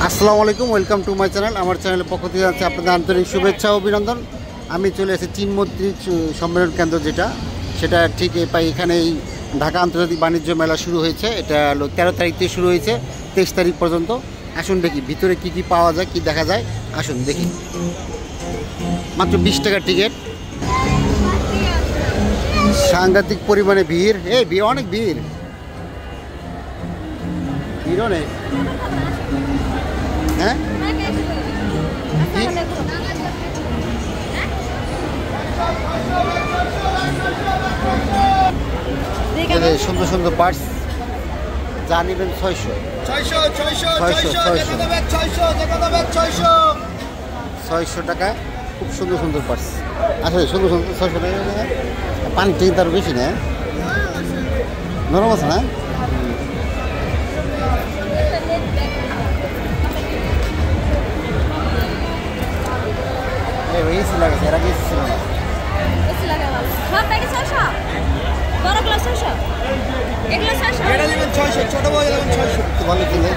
আসসালামু আলাইকুম, welcome to my channel. আমার চ্যানেলের পক্ষ থেকে যাচ্ছে আপনাদের আন্তরিক শুভেচ্ছা ও অভিনন্দন। আমি চলে এসেছি চীন মৈত্রী সম্মেলন কেন্দ্র, সেটা ঠিক এখানে এই ঢাকা আন্তর্জাতিক বাণিজ্য মেলা শুরু হয়েছে। এটা 13 তারিখ থেকে শুরু হয়েছে 23 তারিখ পর্যন্ত। আসুন দেখি ভিতরে কি কি পাওয়া যায়, কি দেখা যায়। আসুন দেখি। মাত্র 20 টাকা টিকিট। সাংঘাতিক পরিমাণে ভিড়, অনেক ভিড় অনেক। হ্যাঁ, সুন্দর সুন্দর পার্স। যা নেবেন 600 টাকা। খুব সুন্দর সুন্দর পার্স। আসলে সুন্দর সুন্দর 600 টাকা। পানি ঠিক তার বেশি না, নরম আছে না। এসি লাগাচ্ছে, এর আগে এসি ছিল না। ছোট বই 600 ভালো কিনে।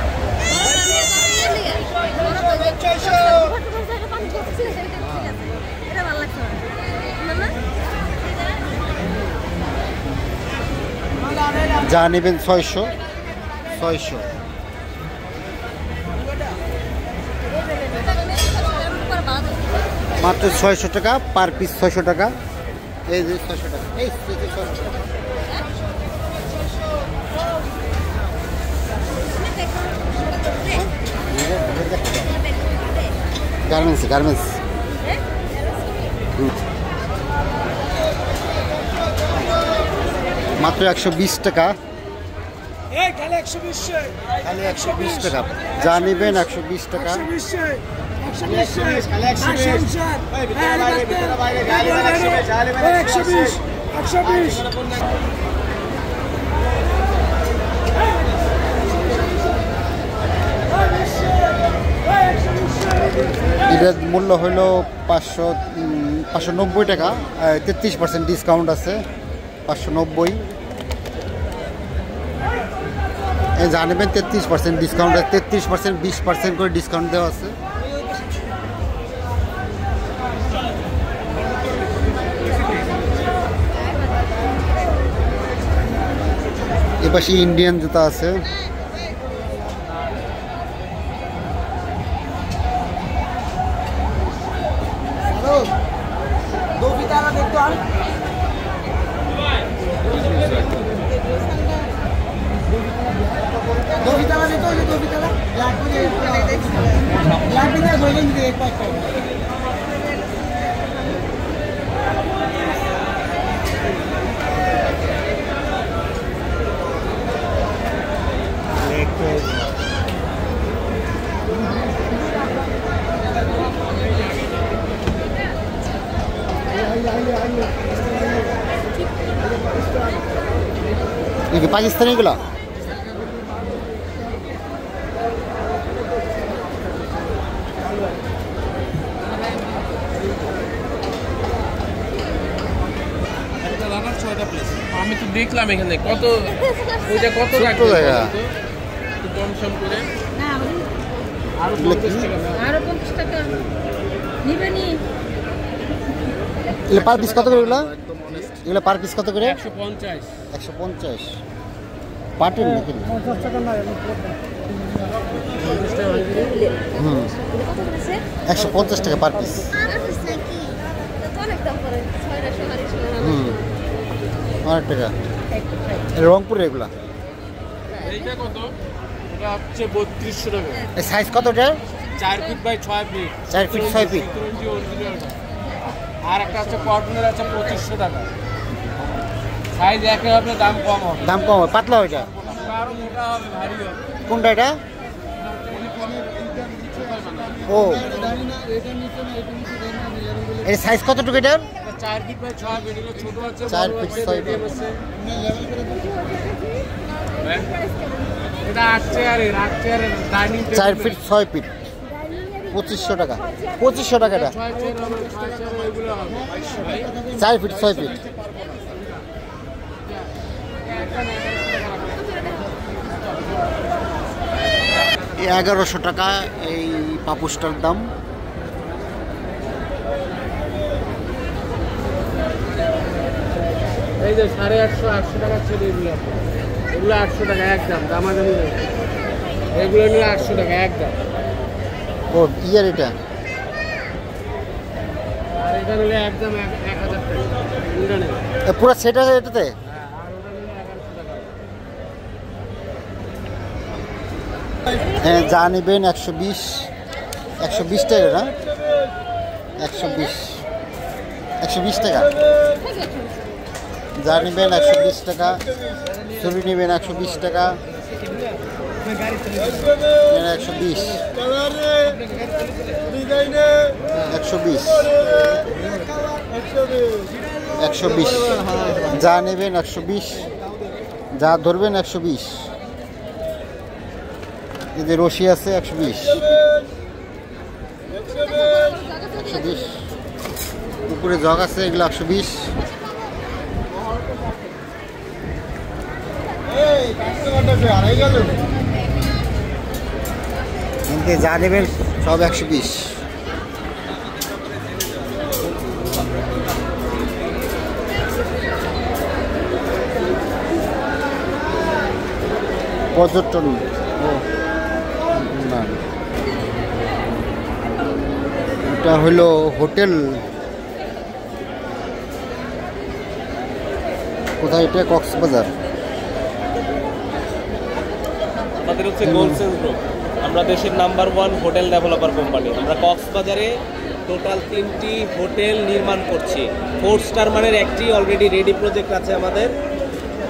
যা নেবেন 600 মাত্র 600 টাকা পার পিস। 600 টাকা। এই যে 600 টাকা, এই 600 টাকা। গার্মেন্টস মাত্র 120 টাকা। খালি 120 টাকা। যা নেবেন 120 টাকা। এটার মূল্য হইল 590 টাকা। 33% ডিসকাউন্ট আছে। 590। জানবেন 33% ডিসকাউন্ট। 33% 20% করে ডিসকাউন্ট দেওয়া আছে। এপাশে ইন্ডিয়ান জুতা আছে। পাকিস্তানি গুলো আমি তো দেখলাম এখানে কত ওইটা কত টাকা কম সম করে আরো 50 টাকা নিবেনি। এগুলো পার পিস কত করে? এগুলো পার পিস কত করে? 150 পাটেন নাকি? 150 টাকা পার পিস। অনেক টাকা। রংপুর এগুলা এইটা কত? এটা হচ্ছে 3200 টাকা। এই সাইজ কতটা? 4 feet by 6 feet. 4 feet 6 feet. আর একটা আছে কটনের আছে 2500 টাকা। সাইজ একই হবে, দাম কম হবে। পাতলা ওইটা আরো মোটা হবে, ভারী হবে। কোনটা এটা? ও, এর সাইজ কতটুকু এটার? 4 ফিট বাই 6 ফিট। এগুলো ছোট আছে, 4 ফিট 6 ফিট। এটা 8 চেয়ারের ডাইনিং টেবিল। 4 ফিট 6 ফিট 2500 টাকা। 2500 টাকা এটা। 6 চেয়ার হবে, 6 চেয়ার ওইগুলো হবে 2200। 4 ফিট 6 ফিট। 1100 টাকা এই পাপোশটার দাম। এই যে 850 800 টাকা ছিল এগুলো, এগুলো 800 টাকা একদম, দামাদামি নেই। এগুলো নিয়ে 800 টাকা একদম। ও ইয়ার এটা আর এটা নিলে একদম 1000 টাকা। এটা নেই। পুরো সেট আছে এটাতে। আর ওটা নিলে 1100 টাকা। হ্যাঁ, যা নেবেন 120 টাকা না, 120 টাকা। যা নেবেন 120 টাকা, ছুরি নেবেন 120 টাকা, 120 যা নেবেন 120, যা ধরবেন 120। এই যে রশি আছে 120, উপরে জগ আছে এগুলো 120। যা নেবেন সব 120। পর্যটন না, এটা হলো হোটেল। কোথায় এটা? কক্সবাজার। আমাদের হচ্ছে গোলসেন্স গ্রুপ, আমরা দেশের নাম্বার 1 হোটেল ডেভেলপার কোম্পানি। আমরা কক্সবাজারে টোটাল 3টি হোটেল নির্মাণ করছি। 4 স্টার মানের একটি অলরেডি রেডি প্রজেক্ট আছে আমাদের,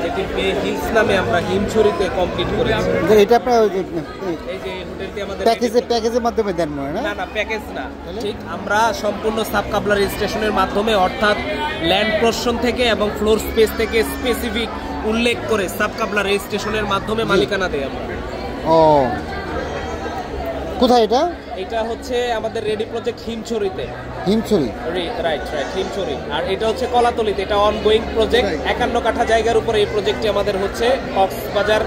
যেটি বে হিলস নামে আমরা হিমছড়িতে কমপ্লিট করেছি। এটা আপনার এই যে হোটেলটি আমাদের প্যাকেজের মাধ্যমে দেন মনে হয় না? না প্যাকেজ না, ঠিক আমরা সম্পূর্ণ সাব কাবলা রেজিস্ট্রেশনের মাধ্যমে, অর্থাৎ ল্যান্ড পোর্শন থেকে এবং ফ্লোর স্পেস থেকে স্পেসিফিক উল্লেখ করে সাব কাবলা রেজিস্ট্রেশনের মাধ্যমে মালিকানা দেই আমরা। ও, কোথায় এটা? এটা হচ্ছে আমাদের রেডি প্রজেক্ট হিমছড়িতে। হিমছড়ি, রাইট হিমছড়ি। আর এটা হচ্ছে কলাতলিতে, এটা অনগোয়িং প্রজেক্ট। 51 কাঠা জায়গার উপরে এই প্রজেক্টটি আমাদের হচ্ছে কক্সবাজার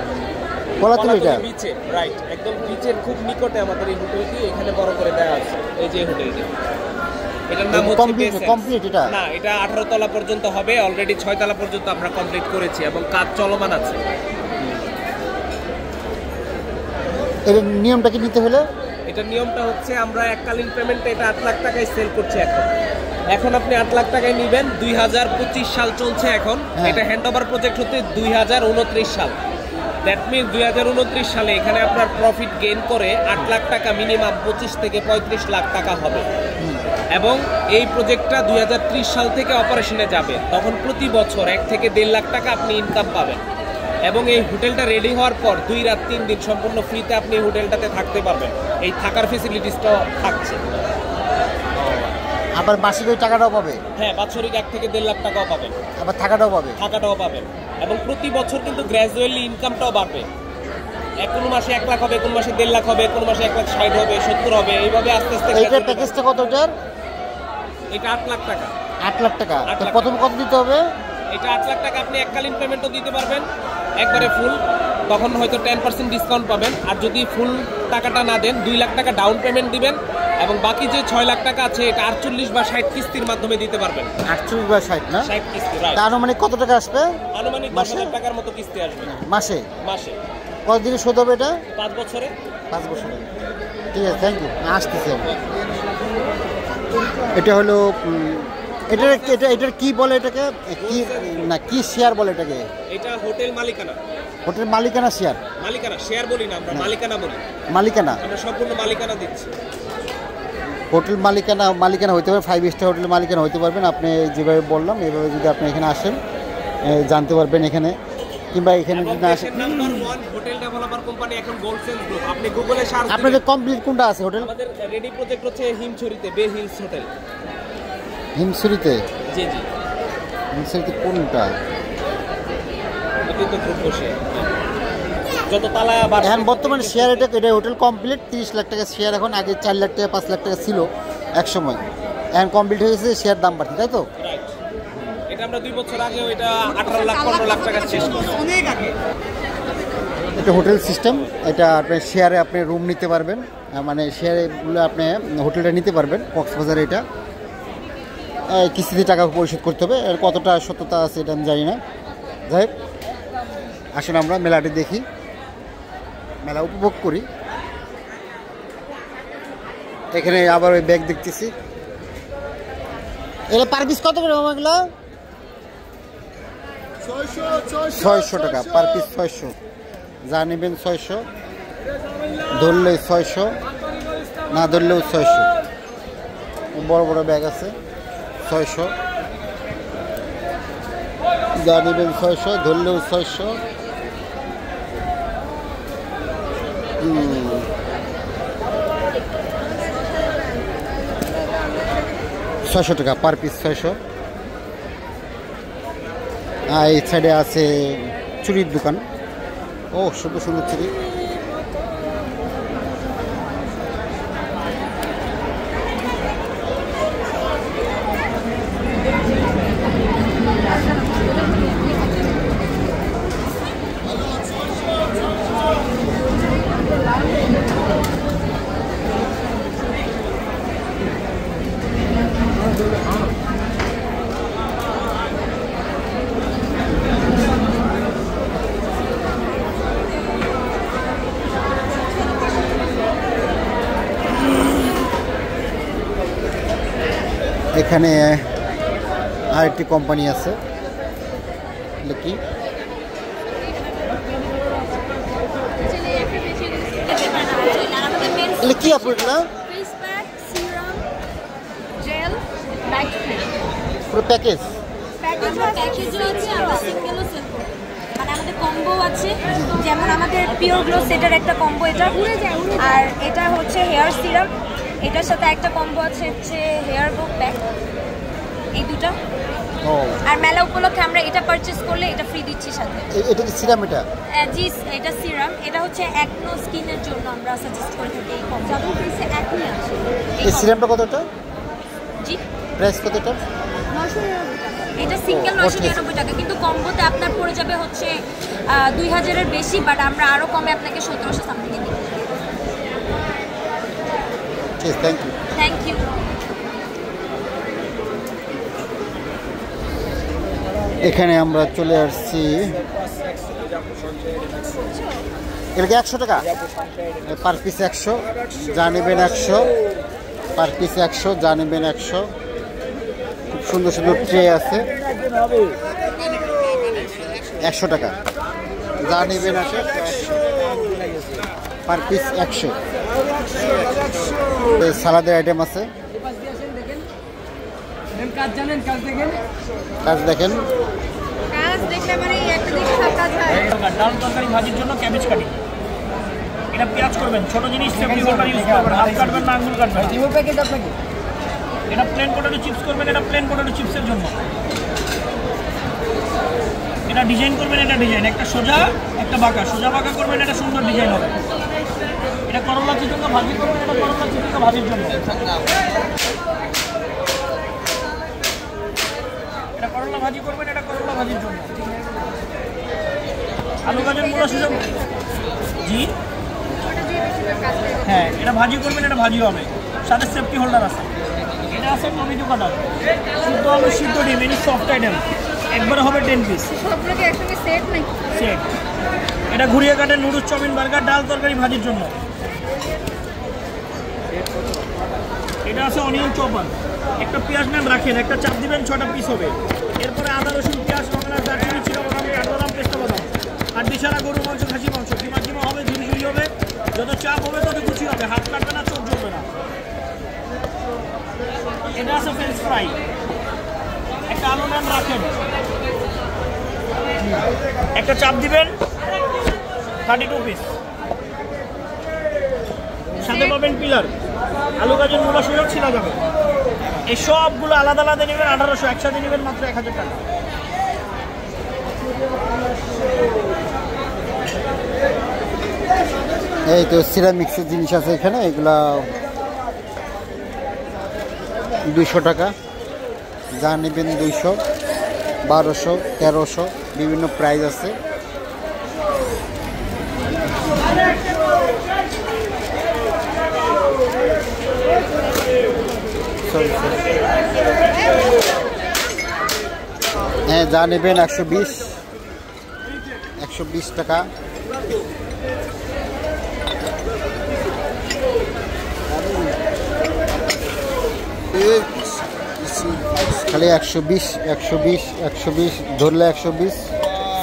কলাতলিটা বিচে, রাইট একদম বিচের খুব নিকটে আমাদের এই হোটেলটি। এখানে বড় করে দেওয়া আছে এই যে হোটেলটি। এটার নাম হচ্ছে কমপ্লিট। এটা না, এটা 18 তলা পর্যন্ত হবে, অলরেডি 6 তলা পর্যন্ত আমরা কমপ্লিট করেছি এবং কাজ চলমান আছে। এর নিয়মটা কি নিতে হলে? এটার নিয়মটা হচ্ছে আমরা এককালীন পেমেন্টে এটা 8 লাখ টাকায় সেল করছি এখন আপনি 8 লাখ টাকায় নেবেন। 2025 সাল চলছে এখন। এটা হ্যান্ডওভার প্রজেক্ট হতে 2029 সাল। দ্যাট মিনস 2029 সালে এখানে আপনার প্রফিট গেইন করে 8 লাখ টাকা মিনিমাম 25 থেকে 35 লাখ টাকা হবে। এবং এই প্রজেক্টটা 2030 সাল থেকে অপারেশনে যাবে। তখন প্রতি বছর 1 থেকে 1.5 লাখ টাকা আপনি ইনকাম পাবেন। এবং এই হোটেলটা রেডি হওয়ার পর 2 রাত 3 দিন সম্পূর্ণ ফ্রিতে আপনি এই হোটেলটাতে থাকতে পারবেন। এই থাকার ফেসিলিটিসটাও থাকছে। আবার মাসিক ওই টাকাটাও পাবে? হ্যাঁ, বাৎসরিক 1 থেকে 1.5 লাখ টাকাও পাবেন। আবার থাকাটাও পাবে। এবং প্রতি বছর কিন্তু গ্র্যাজুয়ালি ইনকামটাও বাড়বে। কোনো মাসে 1 লাখ হবে, কোনো মাসে 1.5 লাখ হবে, কোনো মাসে 1,60,000 হবে, 70 হবে, এইভাবে আস্তে আস্তে। এইটার প্যাকেজটা কত? এটা 8 লাখ টাকা। 8 লাখ টাকা। তো প্রথম কত দিতে হবে? এটা 8 লাখ টাকা আপনি এককালীন পেমেন্টও দিতে পারবেন একবারে ফুল, তখন হয়তো 10% ডিসকাউন্ট পাবেন। আর যদি ফুল টাকাটা না দেন, 2 লাখ টাকা ডাউন পেমেন্ট দিবেন এবং বাকি যে 6 লাখ টাকা আছে এটা 48 বা 60 কিস্তির মাধ্যমে দিতে পারবেন। 48 বা 60 না? 60 কিস্তি, রাইট। আনুমানিক কত টাকা আসবে? আনুমানিক 10,000 টাকার মতো কিস্তি আসবে মাসে। কতদিনে শোধ হবে এটা? 5 বছরে। 5 বছরে। ঠিক আছে, থ্যাংক ইউ। আসতেছি। এটা হলো এটার কি বলে এটাকে? কি শেয়ার বলে এটাকে? এটা হোটেল মালিকানা। হোটেল মালিকানা শেয়ার? মালিকানা শেয়ার বলি না আমরা, মালিকানা বলি। মালিকানা, আমরা সম্পূর্ণ মালিকানা দিচ্ছি। হোটেল মালিকানা হতে পারে, 5 স্টার হোটেল মালিকানা হতে পারবেন। আপনি যেভাবে বললাম এইভাবে যদি আপনি এখানে আসেন জানতে পারবেন এখানে, কিংবা এখানে যদি না আসেন। নাম্বার 1 হোটেল ডেভেলপার কোম্পানি এখন গোলসেন্স গ্রুপ। আপনি গুগলে সার্চ দিন। আপনাদের কমপ্লিট কোনটা আছে হোটেল? আমাদের রেডি প্রজেক্ট হচ্ছে হিমছড়িতে, বে হিলস হোটেল। হিমছড়িতে? জি। হিমছড়িতে কোনটা? এটা তো খুব বসে যত তালা এখন বর্তমানে শেয়ার এটা হোটেল কমপ্লিট 30 লাখ টাকা শেয়ার এখন। আগে 4 লাখ টাকা 5 লাখ টাকা ছিল এক সময়, এখন কমপ্লিট হয়ে গেছে, শেয়ার দাম বাড়ছে, তাই তো? রাইট। এটা আমরা 2 বছর আগে ওইটা 18 লাখ 15 লাখ টাকা শেষ করছি, অনেক আগে। এটা হোটেল সিস্টেম, এটা আপনি শেয়ারে আপনি রুম নিতে পারবেন, মানে শেয়ারগুলো আপনি হোটেলটা নিতে পারবেন কক্সবাজারে। এটা কিস্তিতে টাকা পরিশোধ করতে হবে, এর কতটা সত্যতা আছে এটা আমি জানি না। যাই হোক, আসুন আমরা মেলাটি দেখি, মেলা উপভোগ করি। এখানে আবার ওই ব্যাগ দেখতেছি, এটা পার পিস কত করে এগুলো? 600 টাকা পার পিস, 600, যা নেবেন 600, ধরলে 600, না ধরলেও 600। বড় বড় ব্যাগ আছে 600, যা নেবেন 600, ধরলেও 600। 600 টাকা পার পিস, 600। আর এই সাইডে আছে চুরির দোকান, ও সুন্দর সুন্দর চুরি। এখানে আরেকটি কোম্পানি আছে, কি কি আপনার পুরো প্যাকেজ? মানে আমাদের কম্বো আছে, যেমন আমাদের পিওর গ্লো সেটার একটা কম্বো এটা, আর এটা হচ্ছে হেয়ার সিরাম, এটার সাথে একটা কম্বো আছে হচ্ছে হেয়ার গ্রো প্যাক, এই দুটো। আর মেলা উপলক্ষে আমরা এটা পারচেজ করলে এটা ফ্রি দিচ্ছি সাথে। এটা কি সিরাম? এটা জি, এটা সিরাম, এটা হচ্ছে অ্যাকনো স্কিনের জন্য আমরা সাজেস্ট করে থাকি এই কম্বো। যাদের ফেসে অ্যাকনে আছে। এই সিরামটা কতটা? জি, প্রাইস কতটা? 999 টাকা। এটা সিঙ্গেল 999 টাকা, কিন্তু কম্বোতে আপনার পড়ে যাবে হচ্ছে 2000 এর বেশি, বাট আমরা আরো কমে আপনাকে 1700 সামথিং এ দিই। ঠিক, থ্যাংক ইউ। Thank you. এখানে আমরা চলে আসছি, এটা কি 100 টাকা পার পিস? 100, যা নেবেন 100, পার পিস 100, যা নেবেন 100। খুব সুন্দর সুন্দর ট্রে আছে, 100 টাকা, যা নেবেন 100, পার পিস 100। সালাদের আইটেম আছে, কাজ দেখেন, কাজ দেখলে মানে একটা দিকে সব কাজ হয়। ডাল তরকারি ভাজির জন্য ক্যাবেজ কাটি, এটা পেঁয়াজ করবেন, ছোট জিনিস সেফটি হোল্ডার ইউজ করবেন, হাত কাটবেন না আঙুল কাটবেন। এটা প্লেন পটেটো চিপস করবেন, এটা প্লেন পটেটো চিপসের জন্য। এটা ডিজাইন করবেন, এটা ডিজাইন একটা সোজা একটা বাঁকা, সোজা বাঁকা করবেন, এটা সুন্দর ডিজাইন হবে। এটা করলা চিকেনকে ভাজি করবেন, এটা করলা চিকেনকে ভাজির জন্য। এটা করলা ভাজি করবেন, এটা করলা ভাজির জন্য। আলু গাজর মূলা সুযোগ, জি হ্যাঁ, এটা ভাজি করবেন, এটা ভাজি হবে, সাথে সেফটি হোল্ডার আছে। এটা আছে টমেটো কাটার, শুদ্ধ আলু, সিদ্ধ ডিম, এনি সফট আইটেম, একবার হবে 10 পিস সবগুলোকে একসঙ্গে সেট নাকি? সেট। এটা ঘুরিয়ে কাটে নুডলস, চাউমিন, বার্গার, ডাল তরকারি ভাজির জন্য। এটা আছে অনিয়ন চপার, একটা পেঁয়াজ নেন রাখেন, একটা চাপ দিবেন, 6টা পিস হবে। এরপরে আদা রসুন পেঁয়াজ রঙের দারচিনি ছিল বাদাম, কাঠবাদাম, পেস্তা বাদাম, হাড্ডি ছাড়া গরু মাংস, খাসি মাংস, কিমা কিমা হবে, ঝুড়ি ঝুড়ি হবে, যত চাপ হবে তত কুচি হবে, হাত কাটবে না, চোখ জ্বলবে না। এটা আছে ফ্রেঞ্চ ফ্রাই, একটা আলু নান রাখেন, একটা চাপ দিবেন, 32 পিস। সাথে পাবেন পিলার, আলু গাজর মূলা সুযোগ ছিল যাবে। এই সবগুলো আলাদা আলাদা নেবেন 1800, একসাথে নেবেন মাত্র 1000 টাকা। এই তো সিরামিক্সের জিনিস আছে এখানে, এগুলা 200 টাকা, যা নেবেন 200, 1200, 1300, বিভিন্ন প্রাইস আছে। হ্যাঁ, যা নেবেন 120 টাকা। খালি 120 ধরলে 120,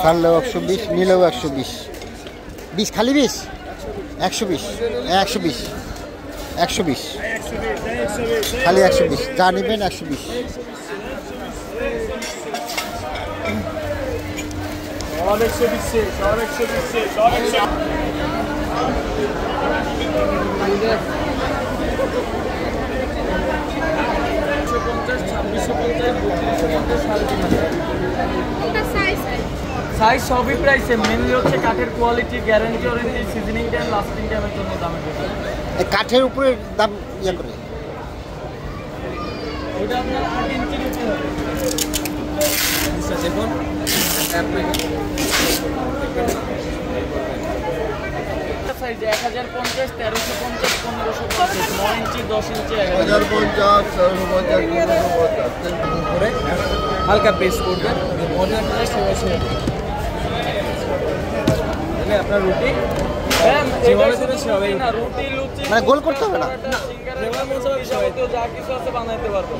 ছাড়লেও 120, নিলেও 120, 20 খালি 20, 120 খালি 120, যা নেবেন 120। সাইজ সবই প্রায় সেম, মেনলি হচ্ছে কাঠের quality, guarantee, warranty, seasoning time, lasting টাইমের জন্য দামের বেশি। কাঠের উপরে দাম ইয়ে করে ওইটা আপনার 8 ইঞ্চির উপরে হবে। দেখুন সাইজ 1050, 1350, 1550, 9 ইঞ্চি, 10 ইঞ্চি, করে হালকা প্রেস করবেন, অর্ডার প্রাইস আপনার রুটি যেভাবে দেবে সেভাবেই না, রুটি, লুচি, মানে গোল করতে হবে না। যা কিছু আছে বানাইতে পারবো।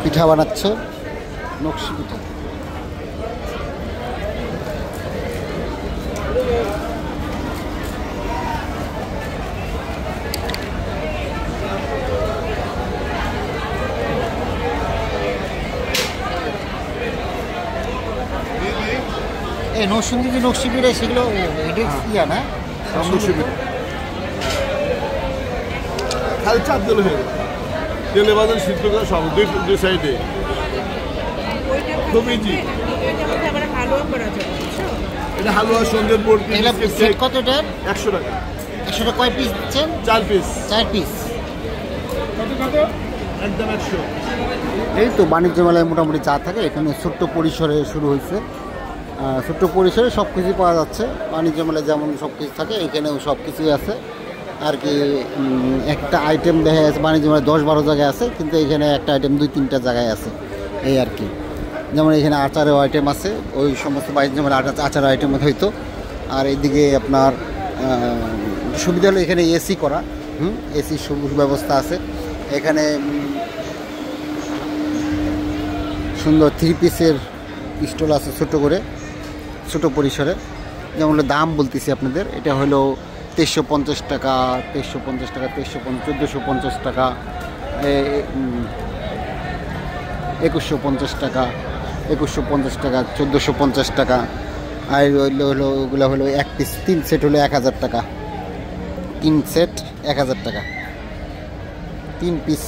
পিঠা বানাচ্ছে, নকশি পিঠা। এই নরসিংদী যে নকশি পিঠা সেগুলো এটা ইয়া না, খালি চাপ দিলে হয়ে যাবে। তেলে বাজার সিদ্ধ করে সব দুই সাইডে খুব ইজি। এটা হালুয়া সন্ধ্যের পর কত এটা? 100 টাকা। 100 টাকা কয় পিস দিচ্ছেন? 4 পিস। 4 পিস। একদম 100। এই তো বাণিজ্য মেলায় মোটামুটি চা থাকে, এখানে ছোট্ট পরিসরে শুরু হয়েছে। ছোট্ট পরিসরে সব কিছুই পাওয়া যাচ্ছে। বাণিজ্য মেলায় যেমন সব কিছু থাকে এখানেও সব কিছুই আছে আর কি। একটা আইটেম দেখা যাচ্ছে বাণিজ্য মেলায় 10-12 জায়গায় আছে, কিন্তু এখানে একটা আইটেম 2-3টা জায়গায় আছে এই আর কি। যেমন এখানে আচারের আইটেম আছে, ওই সমস্ত বাণিজ্য মেলায় আচারের আইটেম হয়তো। আর এইদিকে আপনার সুবিধা হলো এখানে এসি করা, এসি সুব্যবস্থা আছে এখানে। সুন্দর 3 পিসের স্টল আছে ছোটো করে, ছোটো পরিসরে। যেমন দাম বলতেছি আপনাদের, এটা হলো 2350 টাকা, 2350 টাকা, 1450 টাকা, 2150 টাকা, 2150 টাকা, 1450 টাকা। আর ওগুলো হলো 1 পিস 3 সেট হলো 1000 টাকা, 3 সেট 1000 টাকা, 3 পিস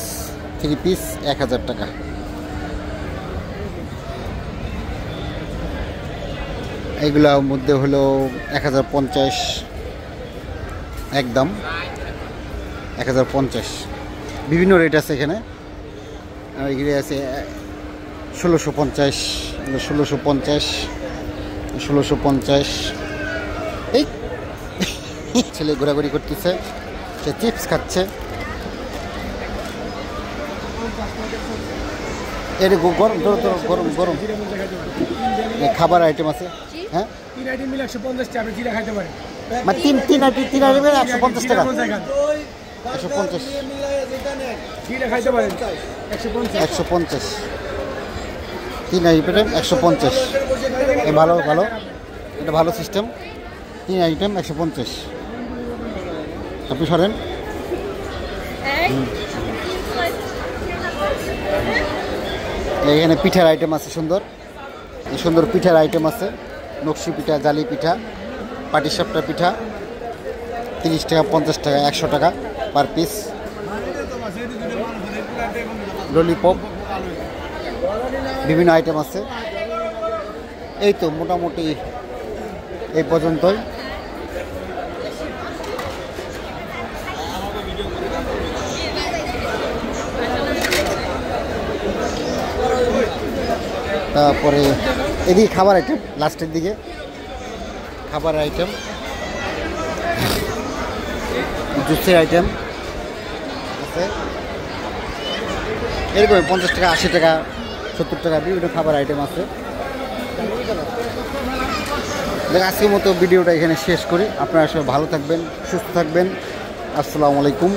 3 পিস 1000 টাকা। এগুলোর মধ্যে হলো 1050 একদম 1050। বিভিন্ন রেট আছে এখানে। এগুলি আছে 1650, 1650। এই ছেলে ঘোরাঘুরি করতেছে, সে চিপস খাচ্ছে। এটা গরম গরম গরম খাবার আইটেম আছে। হ্যাঁ, 3 আইটেম মিলে 150 টাকা, আপনি জিরা খাইতে পারেন। মানে তিন আইটেম 150 টাকা, 150 জিরা খাইতে পারেন 150। 3 আইটেম 150। ভালো ভালো, এটা ভালো সিস্টেম। 3 আইটেম 150। আপনি সরেন। এখানে পিঠার আইটেম আছে, সুন্দর সুন্দর পিঠার আইটেম আছে। নকশি পিঠা, জালি পিঠা, পাটিসাপটা পিঠা 30 টাকা, 50 টাকা, 100 টাকা পার পিস। ললিপপ, বিভিন্ন আইটেম আছে। এই তো মোটামুটি এই পর্যন্তই। তারপরে এদিকে খাবার আইটেম, লাস্টের দিকে খাবার আইটেম। জুসের আইটেম আছে, এরকম 50 টাকা 80 টাকা 70 টাকা বিভিন্ন খাবার আইটেম আছে। আজকের মতো ভিডিওটা এখানে শেষ করি। আপনারা সবাই ভালো থাকবেন, সুস্থ থাকবেন। আসসালামু আলাইকুম।